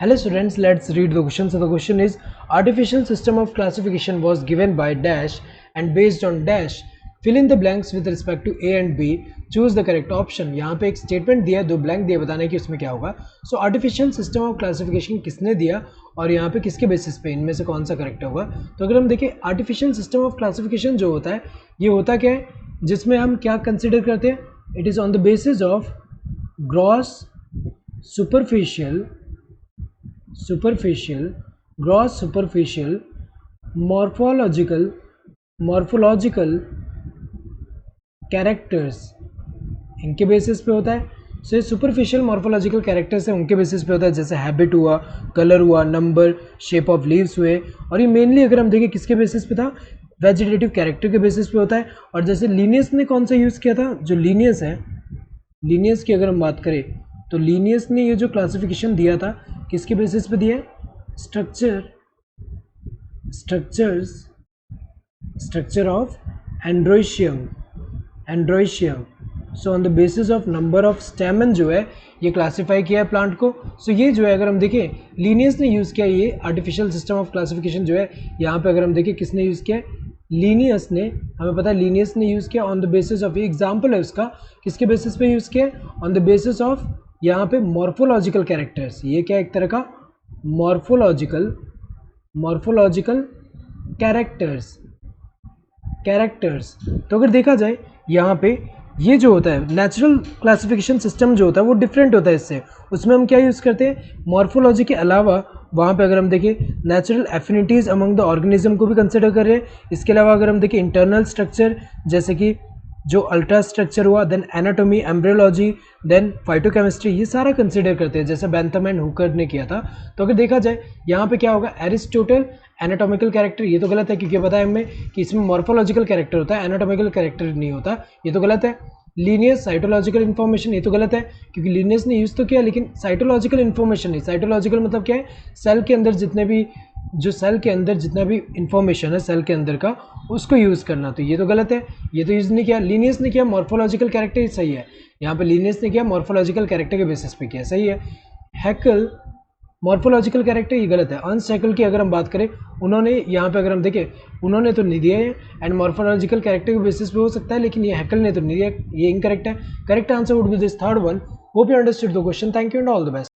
Hello students, let's read the question. So the question is, artificial system of classification was given by dash and based on dash. Fill in the blanks with respect to A and B. Choose the correct option. यहाँ पे एक statement दिया, दो blank दिए, बताना है कि उसमें क्या होगा. सो आर्टिफिशियल सिस्टम ऑफ क्लासिफिकेशन किसने दिया और यहाँ पे किसके बेसिस पे, इनमें से कौन सा करेक्ट होगा. तो अगर हम देखें आर्टिफिशियल सिस्टम ऑफ क्लासिफिकेशन जो होता है, ये होता क्या है, जिसमें हम क्या कंसिडर करते हैं, it is on the basis of gross superficial, gross superficial, morphological characters, इनके बेसिस पे होता है. सो ये सुपरफिशियल मॉर्फोलॉजिकल कैरेक्टर्स है, उनके बेसिस पे होता है. जैसे हैबिट हुआ, कलर हुआ, नंबर, शेप ऑफ लीव्स हुए. और ये मेनली अगर हम देखें किसके बेसिस पे था, वेजिटेटिव कैरेक्टर के बेसिस पे होता है. और जैसे लीनियस ने कौन सा यूज़ किया था, जो लीनियस है, लीनियस की अगर हम बात करें तो लीनियस ने ये जो क्लासिफिकेशन दिया था किसके बेसिस पे दिया है, structure of androecium. So on the basis of number of stamen जो है ये क्लासिफाई किया है प्लांट को. सो ये जो है अगर हम देखें लीनियस ने यूज़ किया ये आर्टिफिशियल सिस्टम ऑफ क्लासिफिकेशन जो है. यहाँ पे अगर हम देखें किसने यूज़ किया है, लीनियस ने, हमें पता है लीनियस ने यूज़ किया on the basis of, example है उसका, किसके बेसिस पे यूज़ किया है, ऑन द बेसिस ऑफ यहाँ पे मॉर्फोलॉजिकल कैरेक्टर्स. ये क्या एक तरह का मॉर्फोलॉजिकल कैरेक्टर्स. तो अगर देखा जाए यहाँ पे ये जो होता है नेचुरल क्लासिफिकेशन सिस्टम जो होता है वो डिफरेंट होता है इससे. उसमें हम क्या यूज़ करते हैं, मॉर्फोलॉजी के अलावा वहाँ पे अगर हम देखें natural affinities among the organism को भी कंसिडर कर रहे हैं. इसके अलावा अगर हम देखें इंटरनल स्ट्रक्चर, जैसे कि जो अल्ट्रा स्ट्रक्चर हुआ, then anatomy, embryology, then phytochemistry, ये सारा कंसिडर करते हैं जैसे बेंथम एंड हुकर ने किया था. तो अगर देखा जाए यहाँ पे क्या होगा, एरिस्टोटल एनाटॉमिकल कैरेक्टर, ये तो गलत है क्योंकि पता है हमें कि इसमें मॉर्फोलॉजिकल कैरेक्टर होता है, एनाटॉमिकल कैरेक्टर नहीं होता, ये तो गलत है. लीनियस साइटोलॉजिकल इन्फॉर्मेशन, ये तो गलत है क्योंकि लीनियस ने यूज़ तो किया लेकिन साइटोलॉजिकल इन्फॉर्मेशन नहीं. साइटोलॉजिकल मतलब क्या है, सेल के अंदर जितना भी इंफॉर्मेशन है सेल के अंदर का, उसको यूज़ करना. तो ये तो गलत है, ये तो यूज़ नहीं किया. लीनियस ने किया मॉर्फोलॉजिकल कैरेक्टर, सही है. यहाँ पे लीनियस ने किया मॉर्फोलॉजिकल कैरेक्टर के बेसिस पे किया, सही है. हैकल मॉर्फोलॉजिकल कैरेक्टर, ये गलत है. अंस हैकल की अगर हम बात करें, उन्होंने यहाँ पे अगर हम देखें उन्होंने तो नहीं दिया है एंड मॉर्फोलॉजिकल कैरेक्टर के बेसिस पे हो सकता है, लेकिन ये हैकल ने तो नहीं दिया, ये इनकरेक्ट है. Correct answer would be this third one. Hope you understood the question. Thank you and all the best.